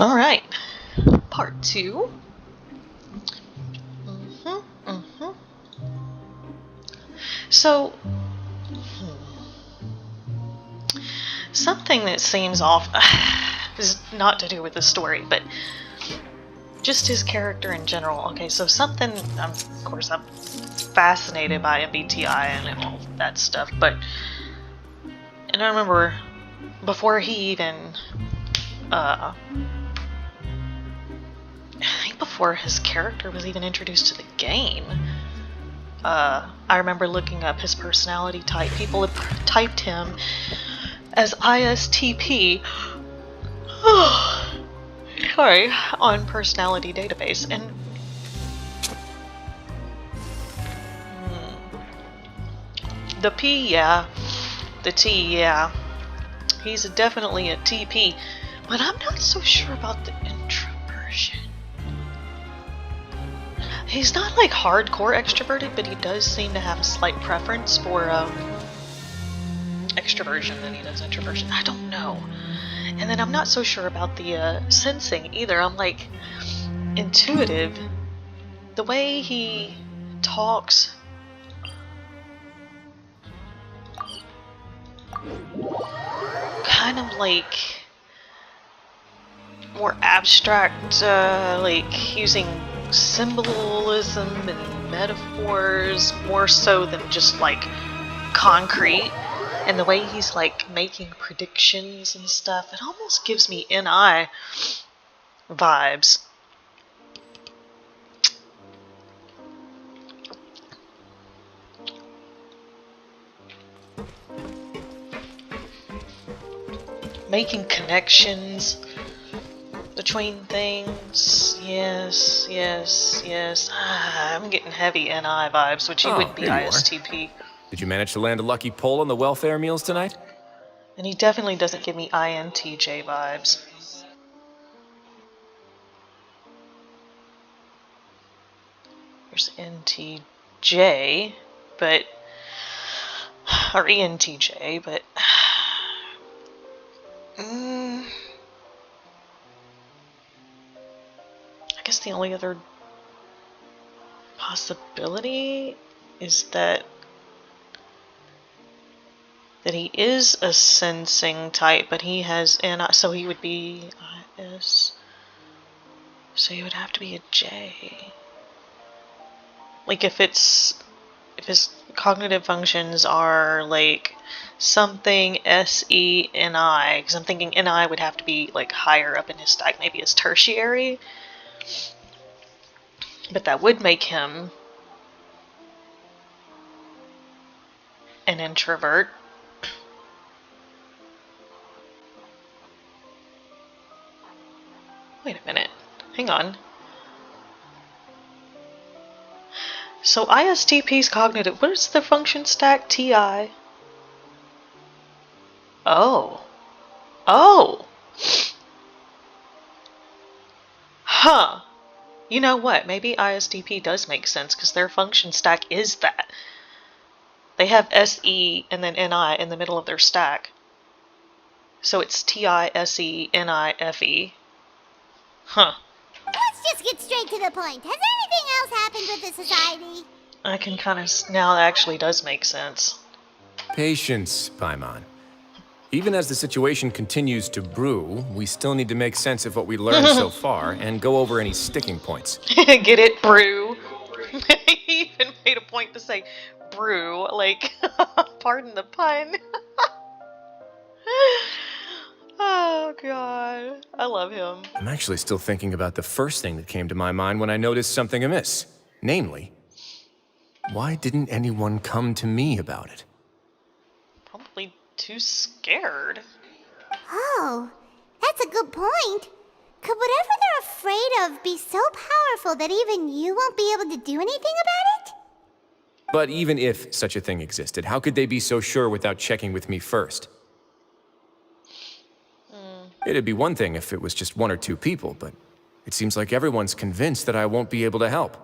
Alright, part 2. So, something that seems off is not to do with the story, but just his character in general. Okay, so something, of course, I'm fascinated by MBTI and all that stuff, and I remember before he even, I think before his character was even introduced to the game, I remember looking up his personality type. People had typed him as ISTP sorry, on personality database, and the P, yeah, the T, yeah, he's definitely a TP, but I'm not so sure about the introversion. He's not like hardcore extroverted, but he does seem to have a slight preference for extroversion than he does introversion. I don't know. And then I'm not so sure about the sensing either. I'm like intuitive. The way he talks, kind of like more abstract, like using symbolism and metaphors more so than just like concrete. And the way he's like making predictions and stuff, it almost gives me NI vibes. Making connections between things. Yes, yes, yes. I'm getting heavy NI vibes, which he wouldn't be ISTP. Did you manage to land a lucky pull on the welfare meals tonight? And he definitely doesn't give me INTJ vibes. There's NTJ, but... or ENTJ, but... I guess the only other possibility is that he is a sensing type, but he has NI, so he would be IS, so he would have to be a J. Like if his cognitive functions are like something SENI, because I'm thinking NI would have to be like higher up in his stack, maybe as tertiary, but that would make him an introvert. Wait a minute, hang on. So ISTP's cognitive, what is the function stack? TI. Oh. Oh! Huh. You know what? Maybe ISTP does make sense, because their function stack is that. They have SE and then NI in the middle of their stack. So it's TI, SE, NI, FE. Huh. Let's just get straight to the point. Has anything else happened with the society? I can kind of... now that actually does make sense. Patience, Paimon. Even as the situation continues to brew, we still need to make sense of what we learned so far and go over any sticking points. Get it, brew? He even made a point to say brew, like, pardon the pun. Oh god, I love him. I'm actually still thinking about the first thing that came to my mind when I noticed something amiss. Namely, why didn't anyone come to me about it? Probably too scared. Oh, that's a good point. Could whatever they're afraid of be so powerful that even you won't be able to do anything about it? But even if such a thing existed, how could they be so sure without checking with me first? It'd be one thing if it was just one or two people, but it seems like everyone's convinced that I won't be able to help.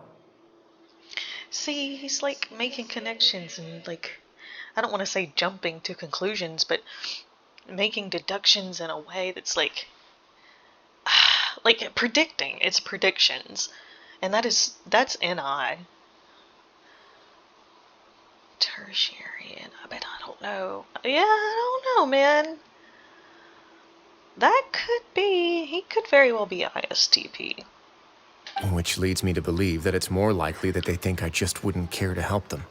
See, he's like making connections and like, I don't want to say jumping to conclusions, but making deductions in a way that's like, like predicting. It's predictions, and that's NI. Tertiary, but I don't know. Yeah, I don't know, man. That could be. He could very well be ISTP. Which leads me to believe that it's more likely that they think I just wouldn't care to help them.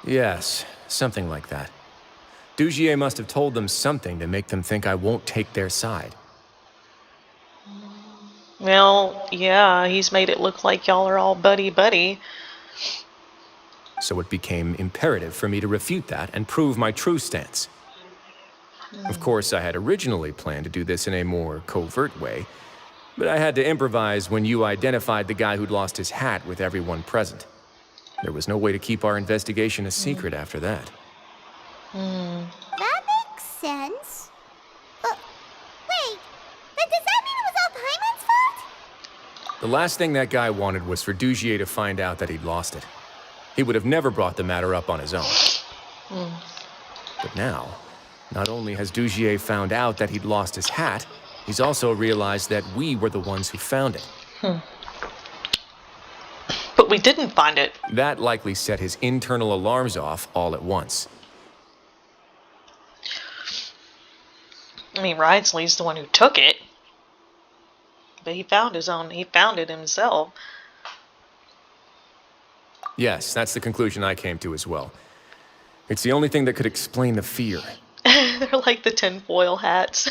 Yes, something like that. Dugier must have told them something to make them think I won't take their side. Well, yeah, he's made it look like y'all are all buddy-buddy. So it became imperative for me to refute that and prove my true stance. Of course, I had originally planned to do this in a more covert way, but I had to improvise when you identified the guy who'd lost his hat with everyone present. There was no way to keep our investigation a secret after that. That makes sense. Wait, then does that mean it was all Paimon's fault? The last thing that guy wanted was for Dugier to find out that he'd lost it. He would have never brought the matter up on his own. But now, not only has Dugier found out that he'd lost his hat, he's also realized that we were the ones who found it. But we didn't find it. That likely set his internal alarms off all at once. I mean, Wriothesley's the one who took it. But he found it himself. Yes, that's the conclusion I came to as well. It's the only thing that could explain the fear. They're like the tinfoil hats.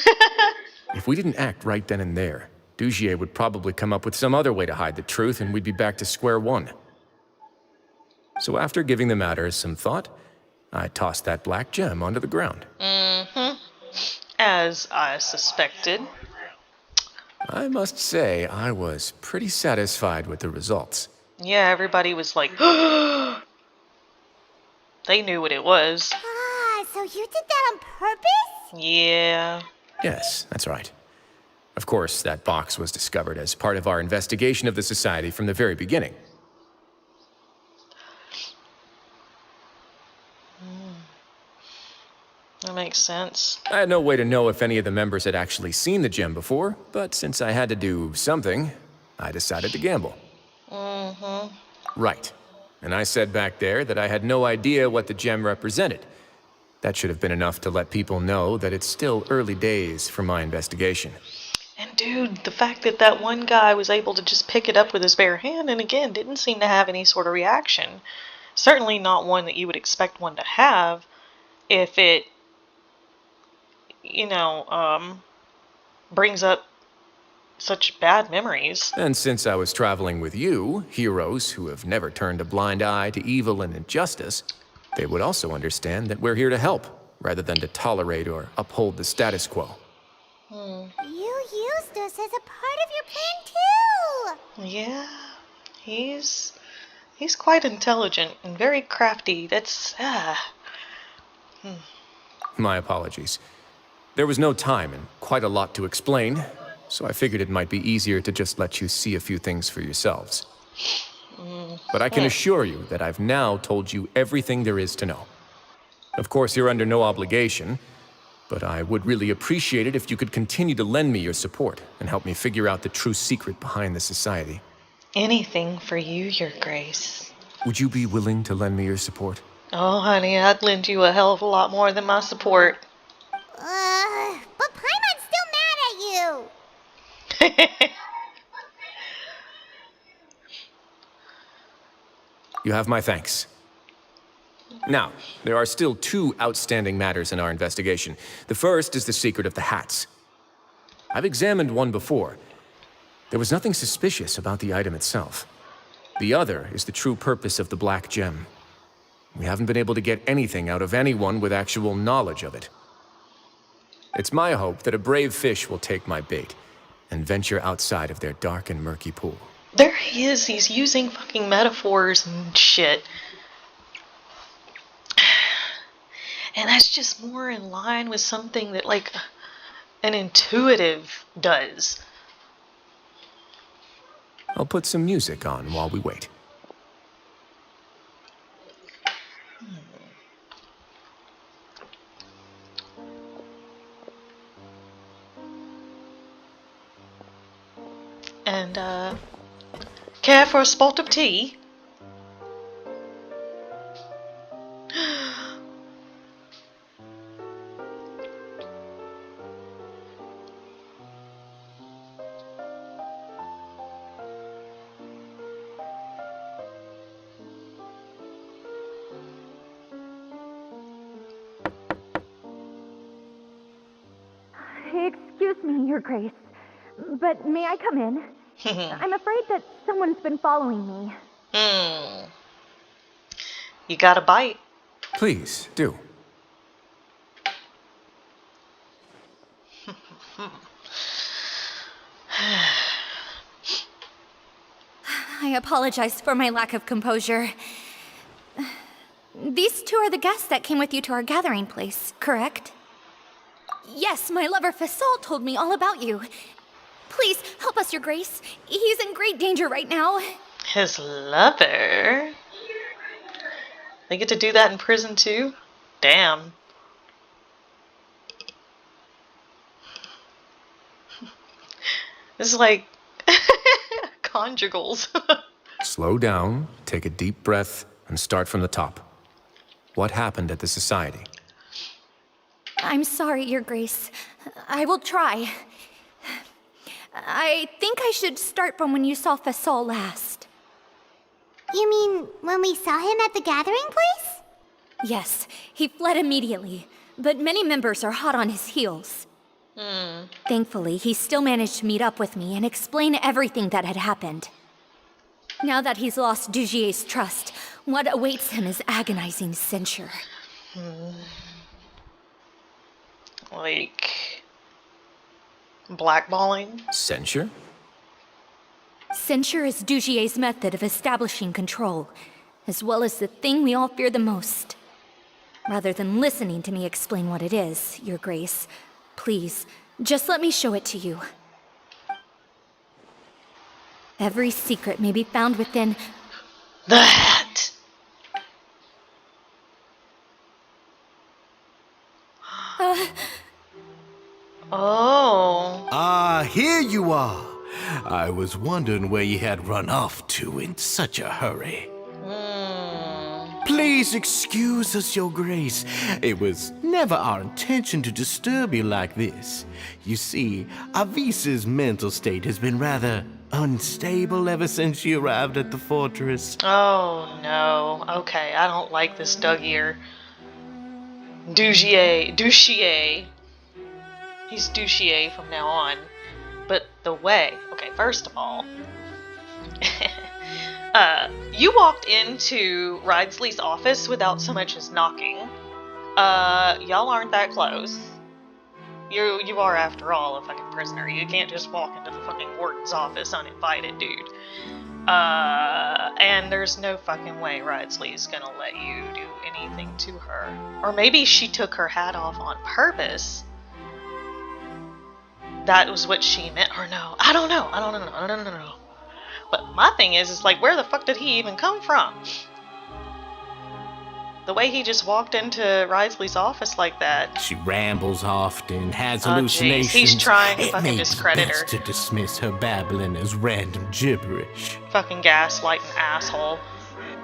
If we didn't act right then and there, Dugier would probably come up with some other way to hide the truth and we'd be back to square one. So after giving the matter some thought, I tossed that black gem onto the ground. As I suspected. I must say, I was pretty satisfied with the results. Yeah, everybody was like, they knew what it was. Ah, so you did that on purpose? Yeah. Yes, that's right. Of course, that box was discovered as part of our investigation of the Society from the very beginning. That makes sense. I had no way to know if any of the members had actually seen the gem before, but since I had to do something, I decided to gamble. Right. And I said back there that I had no idea what the gem represented. That should have been enough to let people know that it's still early days for my investigation. And dude, the fact that that one guy was able to just pick it up with his bare hand and again didn't seem to have any sort of reaction. Certainly not one that you would expect one to have if it, brings up such bad memories. And since I was traveling with you, heroes who have never turned a blind eye to evil and injustice, they would also understand that we're here to help, rather than to tolerate or uphold the status quo. You used us as a part of your plan too! Yeah, he's quite intelligent and very crafty. That's, My apologies. There was no time and quite a lot to explain, so I figured it might be easier to just let you see a few things for yourselves. But I can assure you that I've now told you everything there is to know. Of course, you're under no obligation, but I would really appreciate it if you could continue to lend me your support and help me figure out the true secret behind the Society. Anything for you, Your Grace. Would you be willing to lend me your support? Oh, honey, I'd lend you a hell of a lot more than my support. But Paimon's still mad at you! You have my thanks. Now, there are still two outstanding matters in our investigation. The first is the secret of the hats. I've examined one before. There was nothing suspicious about the item itself. The other is the true purpose of the black gem. We haven't been able to get anything out of anyone with actual knowledge of it. It's my hope that a brave fish will take my bait and venture outside of their dark and murky pool. There he is. He's using fucking metaphors and shit. And that's just more in line with something that, like, an intuitive does. I'll put some music on while we wait. And, care for a spot of tea? Excuse me, Your Grace, but may I come in? I'm afraid that someone's been following me. You got a bite? Please, do. I apologize for my lack of composure. These two are the guests that came with you to our gathering place, correct? Yes, my lover Fasol told me all about you. Please, help us, Your Grace. He's in great danger right now. His lover? They get to do that in prison too? Damn. This is like conjugals. Slow down, take a deep breath, and start from the top. What happened at the society? I'm sorry, Your Grace. I will try. I think I should start from when you saw Fasol last. You mean when we saw him at the gathering place? Yes, he fled immediately, but many members are hot on his heels. Thankfully, he still managed to meet up with me and explain everything that had happened. Now that he's lost Dugier's trust, what awaits him is agonizing censure. Like blackballing? Censure? Censure is Dugier's method of establishing control, as well as the thing we all fear the most. Rather than listening to me explain what it is, Your Grace, please, just let me show it to you. Every secret may be found within the hat. Oh. Ah, here you are. I was wondering where you had run off to in such a hurry. Please excuse us, Your Grace. It was never our intention to disturb you like this. You see, Avisa's mental state has been rather unstable ever since she arrived at the fortress. Oh no. Okay, I don't like this Dougier. Douchier. He's Douchier from now on. But the way. Okay, first of all. You walked into Wriothesley's office without so much as knocking. Y'all aren't that close. You are, after all, a fucking prisoner. You can't just walk into the fucking warden's office uninvited, dude. And there's no fucking way Wriothesley's gonna let you do anything to her. Or maybe she took her hat off on purpose. That was what she meant, or no. I don't know. But my thing is like, where the fuck did he even come from? The way he just walked into Wriothesley's office like that. She rambles often, has Oh, hallucinations. jeez. He's trying to It fucking may be discredit her. best to dismiss her babbling as random gibberish. Fucking gaslighting asshole.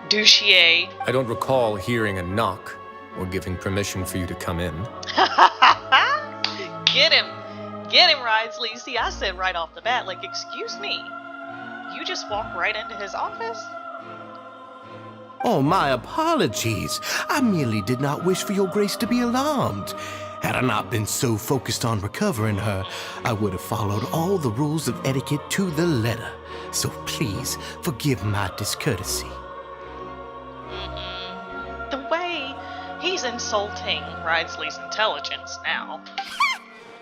Douchier. I don't recall hearing a knock or giving permission for you to come in. Get him. Get him, Wriothesley. See, I said right off the bat, like, excuse me. You just walked right into his office? Oh, my apologies. I merely did not wish for Your Grace to be alarmed. Had I not been so focused on recovering her, I would have followed all the rules of etiquette to the letter. So please, forgive my discourtesy. The way he's insulting Wriothesley's intelligence now.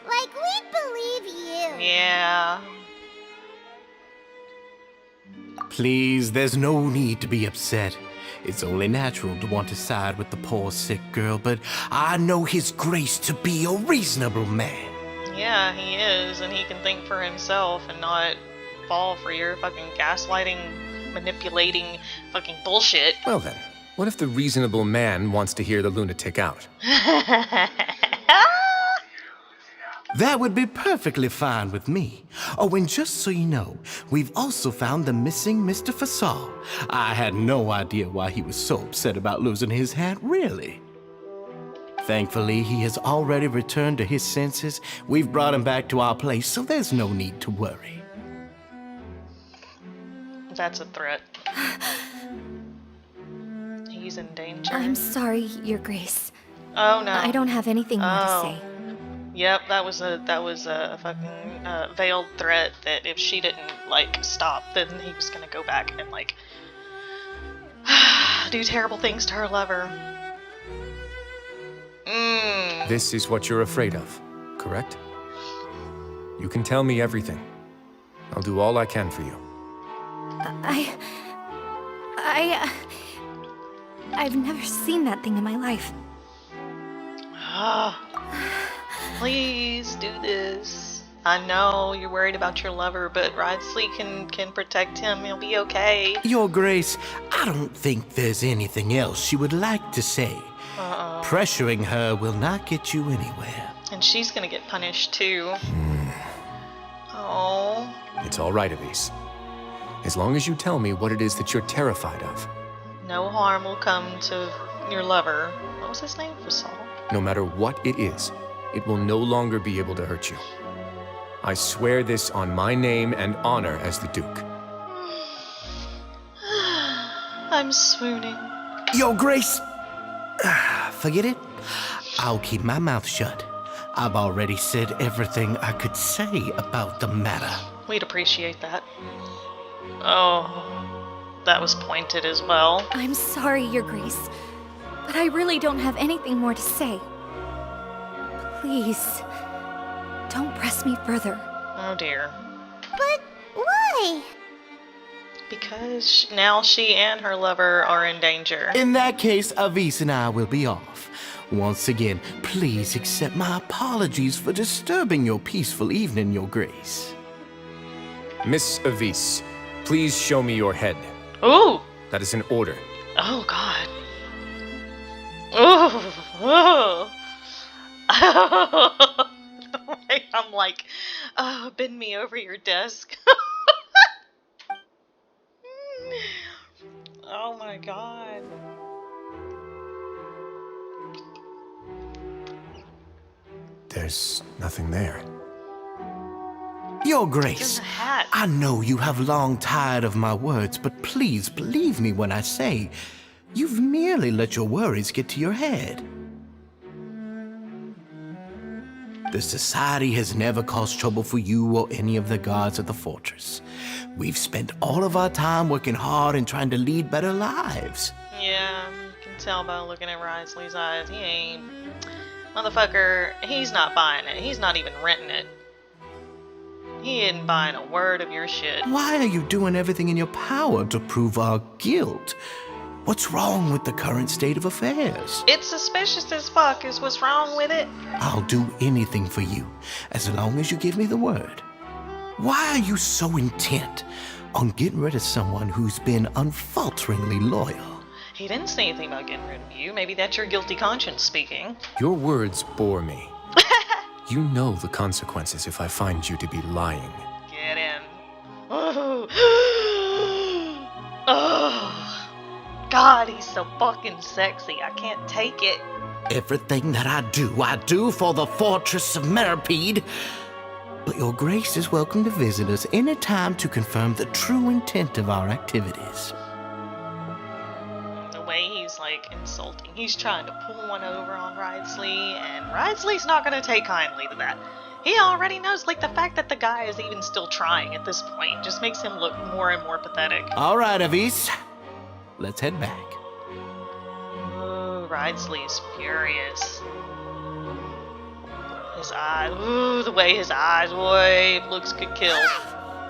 Like we'd believe you. Yeah. Please, there's no need to be upset. It's only natural to want to side with the poor sick girl, but I know His Grace to be a reasonable man. Yeah, he is, and he can think for himself and not fall for your fucking gaslighting, manipulating fucking bullshit. Well then, what if the reasonable man wants to hear the lunatic out? That would be perfectly fine with me. Oh, and just so you know, we've also found the missing Mr. Fasal. I had no idea why he was so upset about losing his hat, really. Thankfully, he has already returned to his senses. We've brought him back to our place, so there's no need to worry. That's a threat. He's in danger. I'm sorry, Your Grace. Oh no. I don't have anything more to Oh. say. Yep, that was a fucking veiled threat that if she didn't like stop, then he was gonna go back and like do terrible things to her lover. This is what you're afraid of, correct? You can tell me everything. I'll do all I can for you. I've never seen that thing in my life. Please do this. I know you're worried about your lover, but Wriothesley can protect him. He'll be okay. Your Grace, I don't think there's anything else she would like to say. Pressuring her will not get you anywhere. And she's gonna get punished too. Oh. It's all right, Elise. As long as you tell me what it is that you're terrified of. No harm will come to your lover. What was his name? Fasal? No matter what it is, it will no longer be able to hurt you. I swear this on my name and honor as the Duke. I'm swooning. Your Grace! Forget it. I'll keep my mouth shut. I've already said everything I could say about the matter. We'd appreciate that. Oh, that was pointed as well. I'm sorry, Your Grace, but I really don't have anything more to say. Please, don't press me further. Oh dear. But why? Because now she and her lover are in danger. In that case, Avis and I will be off. Once again, please accept my apologies for disturbing your peaceful evening, Your Grace. Miss Avis, please show me your head. Ooh! That is an order. Oh god. Ooh! I'm like, bend me over your desk. Oh my god. There's nothing there. Your It's in Grace, the hat. I know you have long tired of my words, but please believe me when I say you've merely let your worries get to your head. The Society has never caused trouble for you or any of the guards at the fortress. We've spent all of our time working hard and trying to lead better lives. Yeah, you can tell by looking at Wriothesley's eyes. He ain't. Motherfucker, he's not buying it. He's not even renting it. He ain't buying a word of your shit. Why are you doing everything in your power to prove our guilt? What's wrong with the current state of affairs? It's suspicious as fuck is what's wrong with it. I'll do anything for you, as long as you give me the word. Why are you so intent on getting rid of someone who's been unfalteringly loyal? He didn't say anything about getting rid of you. Maybe that's your guilty conscience speaking. Your words bore me. You know the consequences if I find you to be lying. Get in. Oh. Oh. God, he's so fucking sexy. I can't take it. Everything that I do for the fortress of Meripede. But your grace is welcome to visit us any time to confirm the true intent of our activities. The way he's like insulting. He's trying to pull one over on Wriothesley, and Wriothesley's not gonna take kindly to that. He already knows, like, the fact that the guy is even still trying at this point just makes him look more and more pathetic. All right, Avis. Let's head back. Ooh, Wriothesley's furious. His eyes, ooh, the way his eyes wave, looks could kill.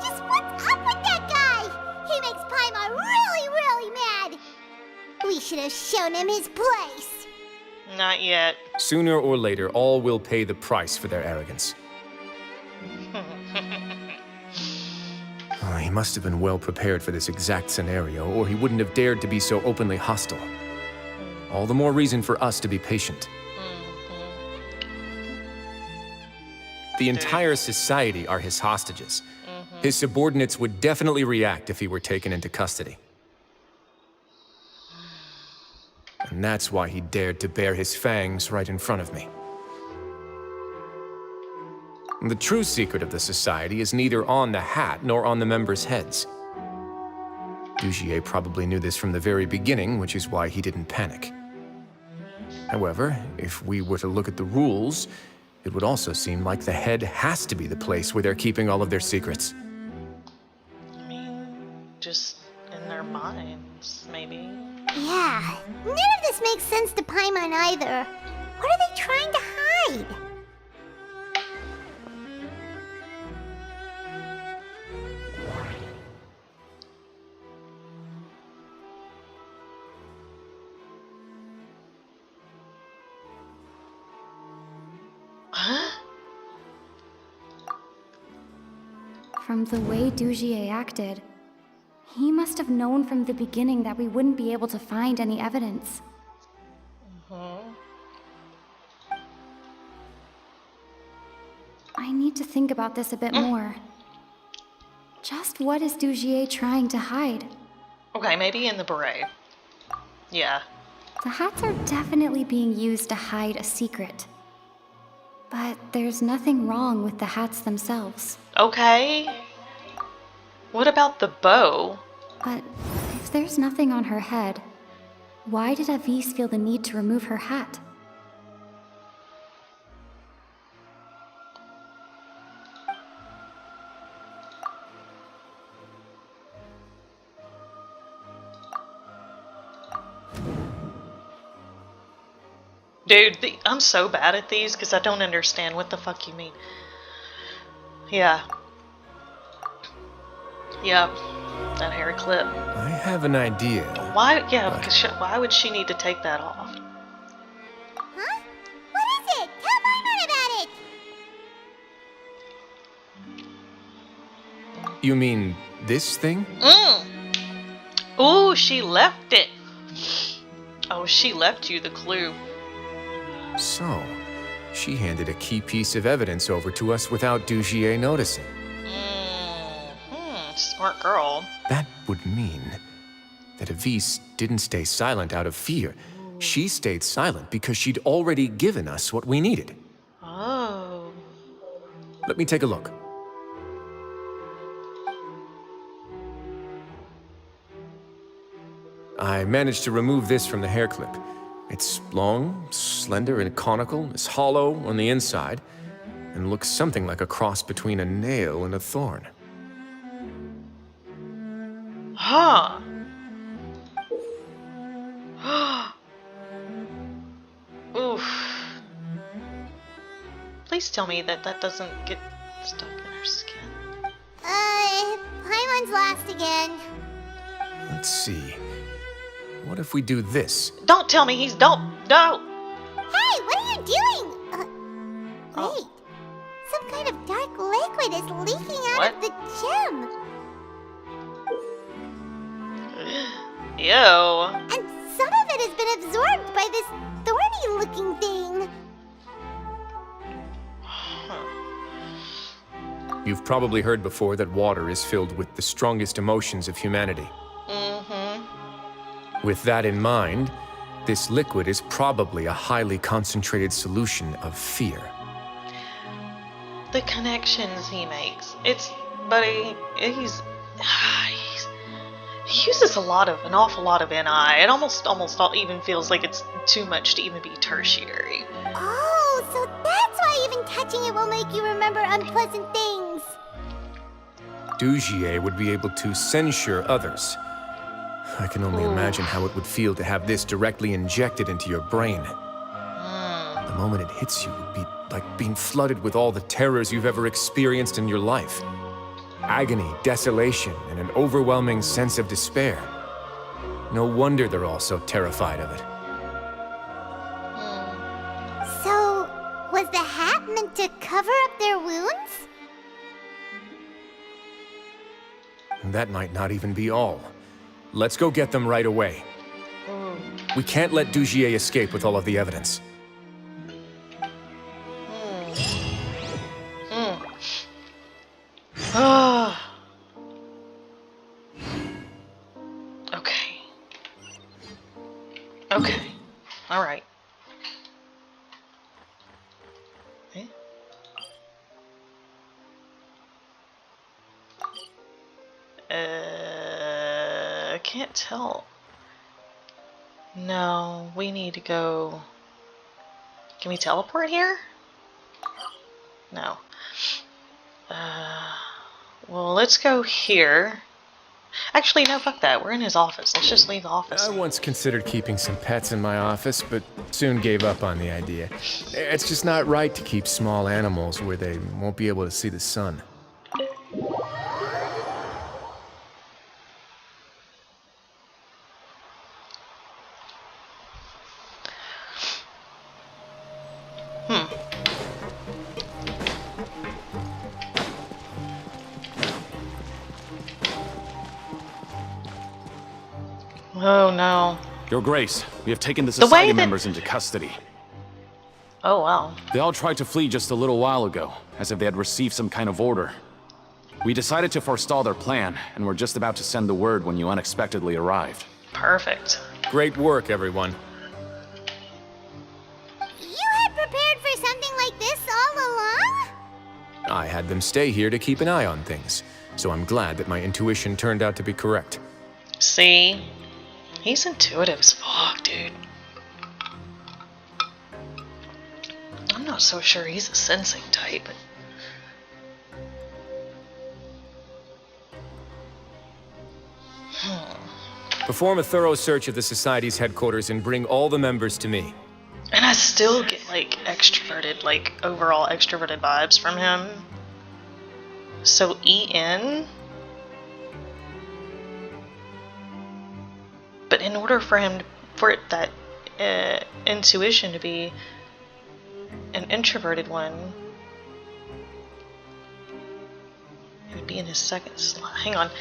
Just what's up with that guy? He makes Paimon really, really mad. We should have shown him his place. Not yet. Sooner or later, all will pay the price for their arrogance. He must have been well prepared for this exact scenario, or he wouldn't have dared to be so openly hostile. All the more reason for us to be patient. The entire society are his hostages. His subordinates would definitely react if he were taken into custody. And that's why he dared to bare his fangs right in front of me. The true secret of the society is neither on the hat nor on the members' heads. Dugier probably knew this from the very beginning, which is why he didn't panic. However, if we were to look at the rules, it would also seem like the head has to be the place where they're keeping all of their secrets. I mean, just in their minds, maybe. Yeah, none of this makes sense to Paimon either. What are they trying to hide? From the way Dugier acted, he must have known from the beginning that we wouldn't be able to find any evidence. I need to think about this a bit more. Just what is Dugier trying to hide? Okay, maybe in the beret. Yeah. The hats are definitely being used to hide a secret. But there's nothing wrong with the hats themselves. Okay. What about the bow? But if there's nothing on her head, why did Avis feel the need to remove her hat? Dude, I'm so bad at these because I don't understand what the fuck you mean. Yeah. Yep. That hair clip. I have an idea. Why? Yeah, because why would she need to take that off? Huh? What is it? Tell Paimon about it! You mean this thing? Ooh, she left it. Oh, she left you the clue. So, she handed a key piece of evidence over to us without Dugier noticing. Smart girl. That would mean that Avis didn't stay silent out of fear. She stayed silent because she'd already given us what we needed. Oh. Let me take a look. I managed to remove this from the hair clip. It's long, slender, and conical. It's hollow on the inside, and looks something like a cross between a nail and a thorn. Huh. Oof. Please tell me that doesn't get stuck in her skin. Paimon's lost again. Let's see. What if we do this? Don't tell me he's no. Hey, what are you doing? Wait. Some kind of dark liquid is leaking out of the gem. Ew. And some of it has been absorbed by this thorny-looking thing. You've probably heard before that water is filled with the strongest emotions of humanity. With that in mind, this liquid is probably a highly concentrated solution of fear. The connections he makes. He uses an awful lot of NI. It almost even feels like it's too much to even be tertiary. Oh, so that's why even touching it will make you remember unpleasant things. Dugier would be able to censure others. I can only imagine how it would feel to have this directly injected into your brain. The moment it hits you would be like being flooded with all the terrors you've ever experienced in your life. Agony, desolation, and an overwhelming sense of despair. No wonder they're all so terrified of it. So, was the hat meant to cover up their wounds? That might not even be all. Let's go get them right away. We can't let Dugier escape with all of the evidence. Okay. Okay. Alright. Okay. I can't tell. No, we need to go... Can we teleport here? No. Well, let's go here. Actually, no, fuck that. We're in his office. Let's just leave the office. I once considered keeping some pets in my office, but soon gave up on the idea. It's just not right to keep small animals where they won't be able to see the sun. Oh no. Your Grace, we have taken the The way Society that- members into custody. Oh wow. They all tried to flee just a little while ago, as if they had received some kind of order. We decided to forestall their plan, and were just about to send the word when you unexpectedly arrived. Perfect. Great work, everyone. You had prepared for something like this all along? I had them stay here to keep an eye on things, so I'm glad that my intuition turned out to be correct. See? He's intuitive as fuck, dude. I'm not so sure he's a sensing type. Perform a thorough search of the Society's headquarters and bring all the members to me. And I still get, like, extroverted, like, overall extroverted vibes from him. So, EN? But in order for him, that intuition to be an introverted one, it would be in his second slot. Hang on.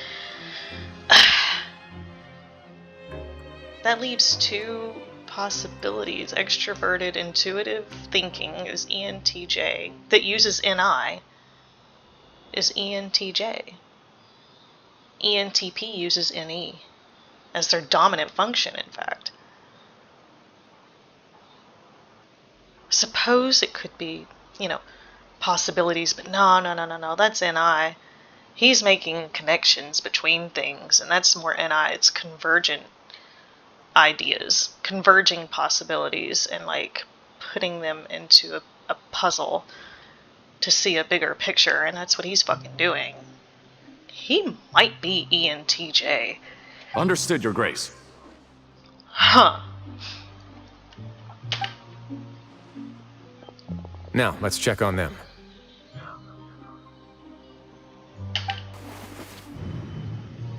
That leaves two possibilities. Extroverted intuitive thinking is ENTJ. That uses NI is ENTJ. ENTP uses NE as their dominant function, in fact. Suppose it could be, you know, possibilities, but no, that's NI. He's making connections between things, and that's more NI. It's convergent ideas, converging possibilities, and like putting them into a puzzle to see a bigger picture, and that's what he's fucking doing. He might be ENTJ. Understood, Your Grace. Huh. Now, let's check on them.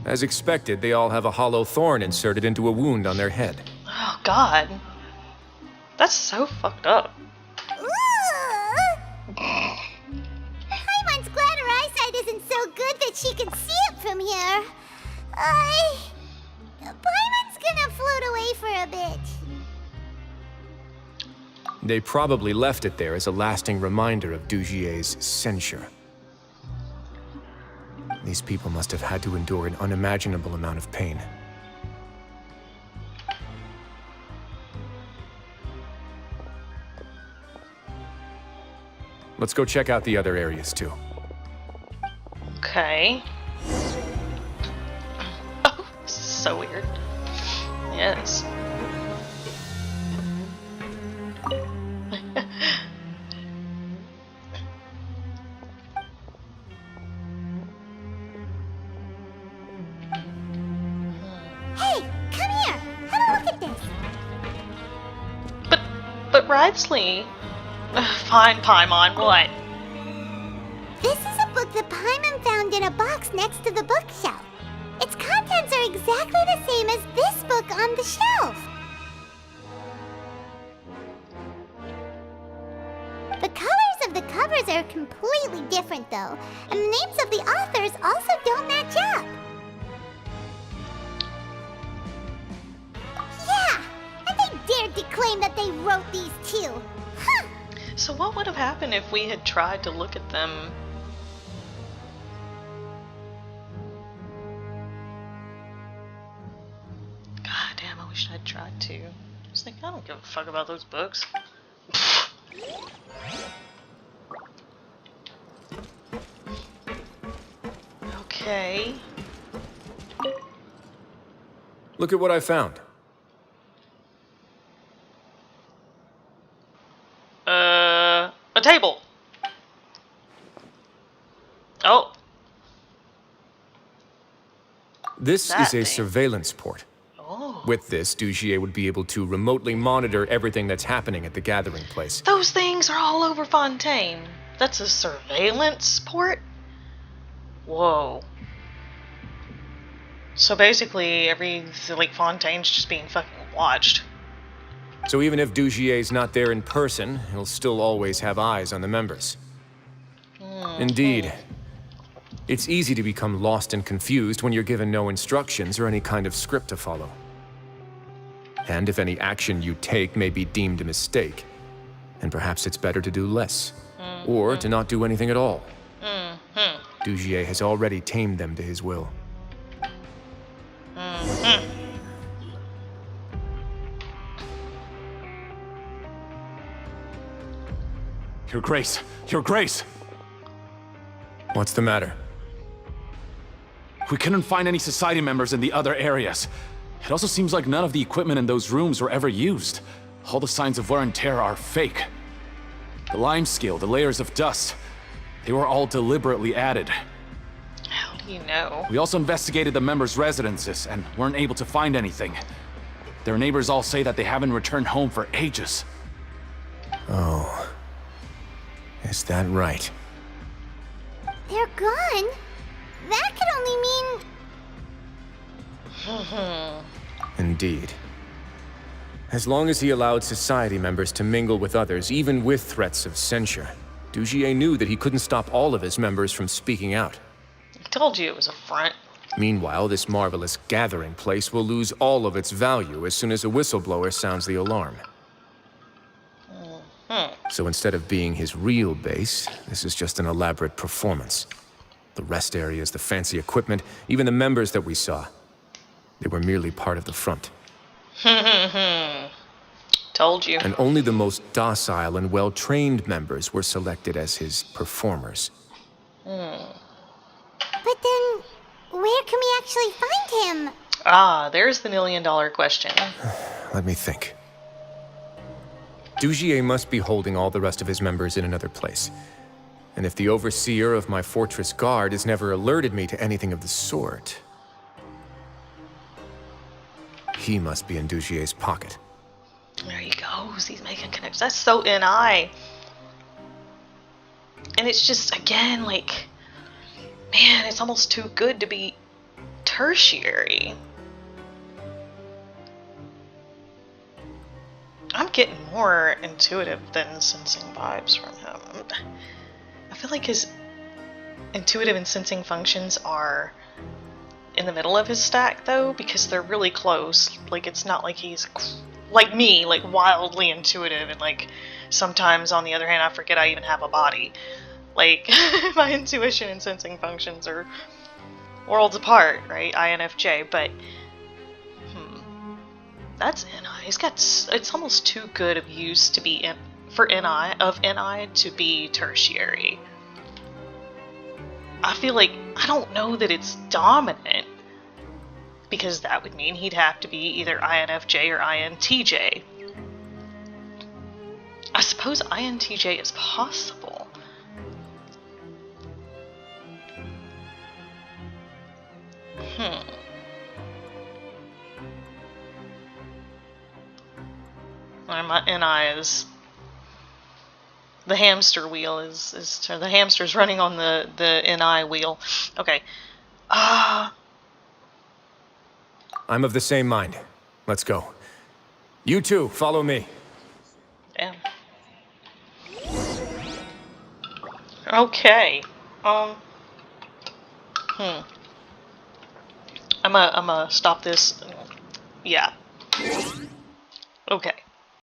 As expected, they all have a hollow thorn inserted into a wound on their head. Oh god. That's so fucked up. Paimon's glad her eyesight isn't so good that she can see it from here. Paimon's gonna float away for a bit. They probably left it there as a lasting reminder of Dugier's censure. These people must have had to endure an unimaginable amount of pain. Let's go check out the other areas too. Okay. Oh, so weird. Yes. Hey, come here. Have a look at this. But Wriothesley. Fine, Paimon, what? This is a book that Paimon found in a box next to the bookshelf. Its contents are exactly the same as this book on the shelf. The colors of the covers are completely different, though, and the names of the authors also don't match up. claim that they wrote these too. Huh! So what would have happened if we had tried to look at them? God damn, I wish I'd tried to. I was like, I don't give a fuck about those books. Okay. Look at what I found. A table. Oh. This That is a thing. surveillance port. Oh. With this, Dugier would be able to remotely monitor everything that's happening at the gathering place. Those things are all over Fontaine. That's a surveillance port? Whoa. So basically, Fontaine's just being fucking watched. So even if Dugier's not there in person, he'll still always have eyes on the members. Indeed. It's easy to become lost and confused when you're given no instructions or any kind of script to follow. And if any action you take may be deemed a mistake, and perhaps it's better to do less, or to not do anything at all. Dugier has already tamed them to his will. Your Grace! Your Grace! What's the matter? We couldn't find any society members in the other areas. It also seems like none of the equipment in those rooms were ever used. All the signs of wear and tear are fake. The lime scale, the layers of dust, they were all deliberately added. How do you know? We also investigated the members' residences and weren't able to find anything. Their neighbors all say that they haven't returned home for ages. Oh. Is that right? They're gone? That could only mean... Indeed. As long as he allowed society members to mingle with others, even with threats of censure, Dugier knew that he couldn't stop all of his members from speaking out. I told you it was a front. Meanwhile, this marvelous gathering place will lose all of its value as soon as a whistleblower sounds the alarm. So instead of being his real base, this is just an elaborate performance. The rest areas, the fancy equipment, even the members that we saw, they were merely part of the front. Told you. And only the most docile and well-trained members were selected as his performers. But then, where can we actually find him? Ah, there's the million-dollar question. Let me think. Dugier must be holding all the rest of his members in another place. And if the overseer of my fortress guard has never alerted me to anything of the sort, he must be in Dugier's pocket. There he goes. He's making connections. That's so NI. And it's just, again, like, man, it's almost too good to be tertiary. I'm getting more intuitive than sensing vibes from him. I feel like his intuitive and sensing functions are in the middle of his stack, though, because they're really close. Like, it's not like he's, like me, like, wildly intuitive, and, like, sometimes, on the other hand, I forget I even have a body. Like, my intuition and sensing functions are worlds apart, right? INFJ, but, that's NI. He's got, it's almost too good of use to be, for NI to be tertiary. I feel like, I don't know that it's dominant, because that would mean he'd have to be either INFJ or INTJ. I suppose INTJ is possible. My NI is... The hamster wheel is the hamster's running on the NI wheel. Okay. I'm of the same mind. Let's go. You too, follow me. Damn. Okay. I'm gonna stop this. Yeah. Okay.